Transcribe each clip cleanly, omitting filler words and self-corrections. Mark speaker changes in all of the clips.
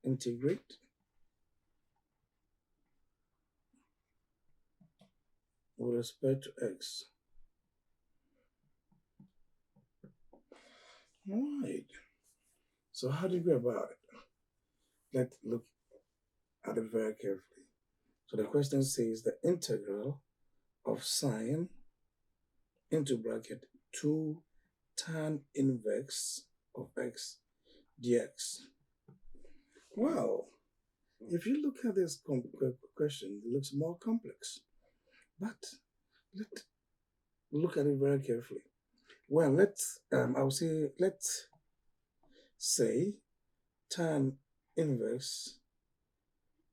Speaker 1: integrate with respect to x. All right. So how do you go about it? Let's look at it very carefully. So the question says the integral of sine into bracket 2 tan inverse of x dx. Well, if you look at this question, it looks more complex. But let's look at it very carefully. Well, let's say tan inverse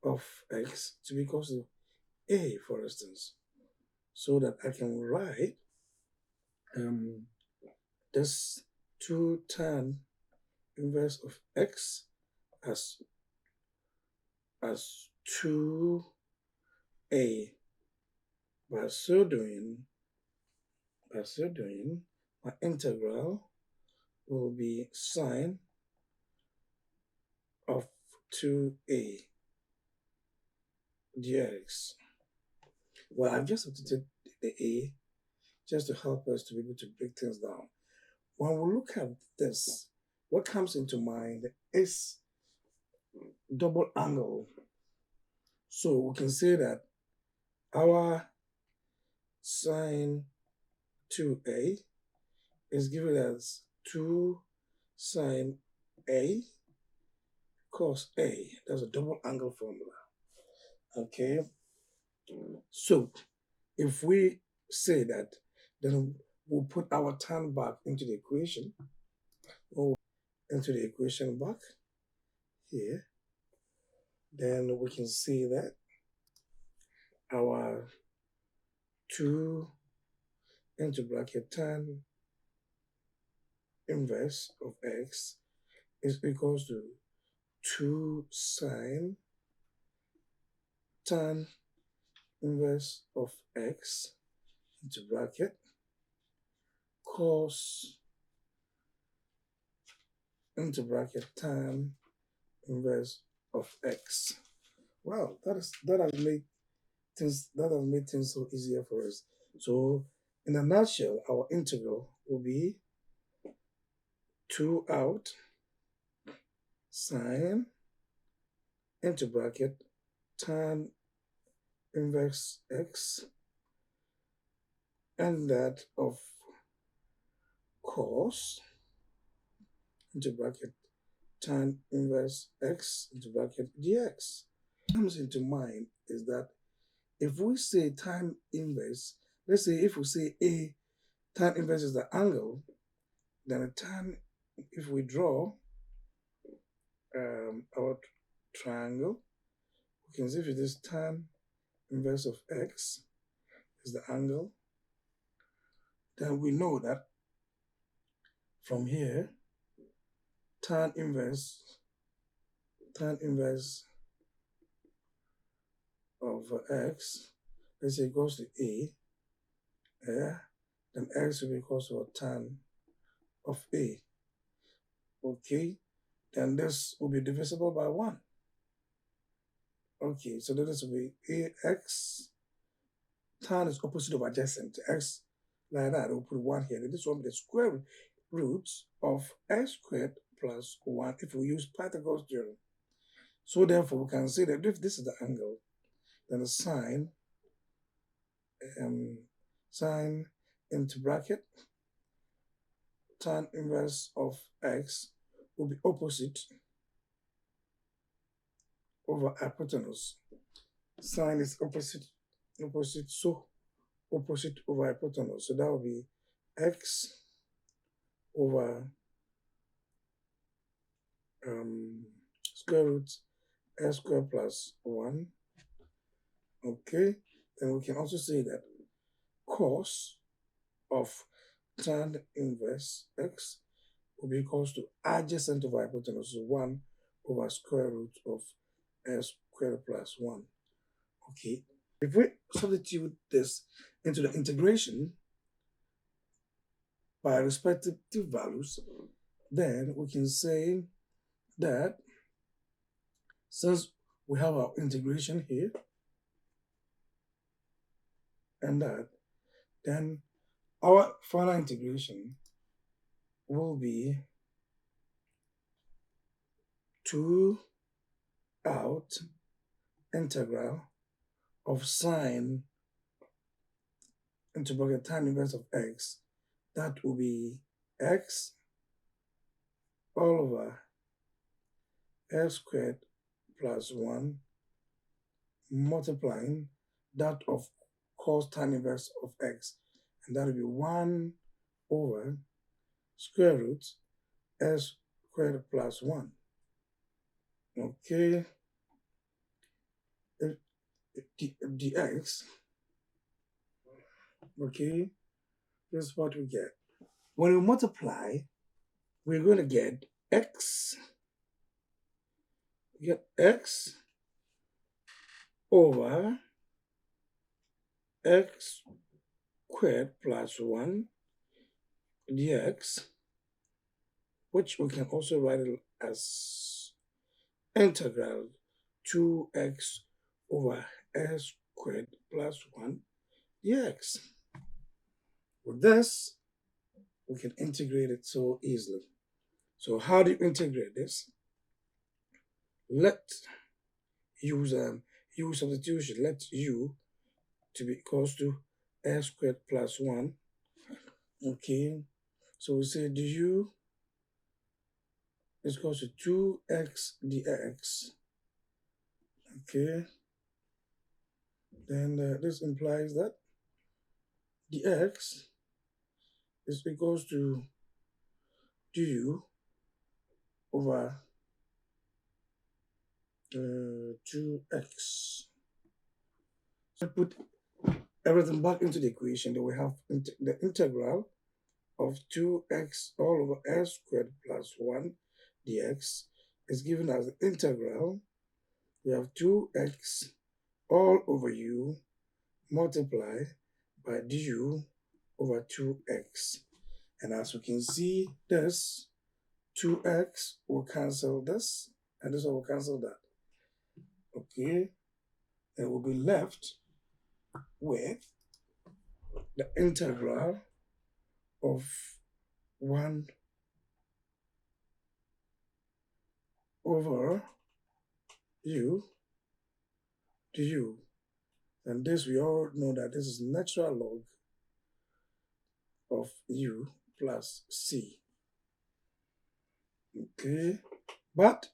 Speaker 1: of x to be equal to a, for instance, so that I can write this 2 tan inverse of x as 2a. By so doing, my integral will be sine of 2a dx. Well, I've just substituted the a just to help us to be able to break things down. When we look at this, what comes into mind is double angle. So we can say that our sine 2a is given as 2 sine a cos a. That's a double angle formula. Okay. So if we say that, then we'll put our tan back into the equation. Back here. Then we can see that our 2 into bracket tan inverse of x is equals to 2 sine tan inverse of x into bracket cos into bracket tan inverse of x. Wow, that has made things so easier for us. So in a nutshell, our integral will be 2 out sine into bracket tan inverse x and that of cos into bracket tan inverse x into bracket dx. What comes into mind is that if we say tan inverse, let's say if we say a tan inverse is the angle, then a tan, if we draw our triangle, we can see if it is tan inverse of x is the angle, then we know that from here, tan inverse of x, let's say equals to a, then x will be equals to a tan of a. Okay, then this will be divisible by 1. Okay, so this will be ax. Tan is opposite of adjacent. X like that, we'll put 1 here. And this will be the square root of x squared plus 1 if we use Pythagoras theorem. So therefore, we can say that if this is the angle, then the sine into bracket tan inverse of x will be opposite over hypotenuse. Sine is opposite, so opposite over hypotenuse. So that will be x over square root x squared plus 1. Okay, then we can also say that cos of tan inverse x will be equals to adjacent over hypotenuse, so 1 over square root of x squared plus 1. Okay, if we substitute this into the integration by respective values, then we can say that since we have our integration here and that, then our final integration will be 2 out integral of sine into bracket tan inverse of x. That will be x all over x squared plus 1 multiplying that of cos tan inverse of x, and that will be 1 over square root s squared plus 1. Okay, dx. Okay, this is what we get. When we multiply, we're going to get x. We get x over x squared plus 1 dx, which we can also write it as integral 2x over s squared plus 1 dx. With this, we can integrate it so easily. So how do you integrate this? Let use substitution. Let u to be equals to s squared plus 1. Okay, so we say du is equals to 2x dx. Okay, then this implies that dx is equals to du over 2x. So put everything back into the equation. Then we have the integral of 2x all over s squared plus 1 dx is given as the integral. We have 2x all over u multiplied by du over 2x. And as we can see, this 2x will cancel this, and this will cancel that. Okay, and we'll be left with the integral of 1 over u du. And this, we all know that this is natural log of u plus c. Okay, but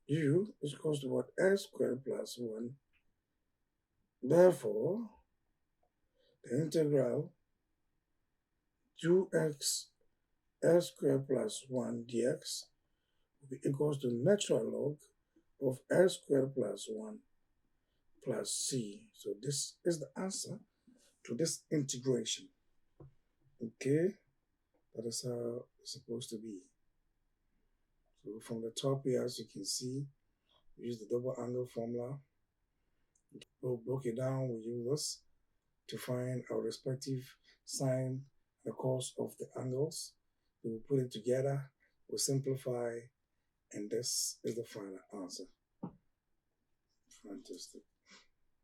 Speaker 1: u is equal to what? S squared plus 1. Therefore, the integral 2x s squared plus 1 dx will be equals to natural log of s squared plus 1 plus c. So this is the answer to this integration. Okay, that is how it's supposed to be. So from the top here, as you can see, we use the double angle formula. We'll break it down. We use this to find our respective sine and the cos of the angles. We will put it together, we'll simplify, and this is the final answer. Fantastic.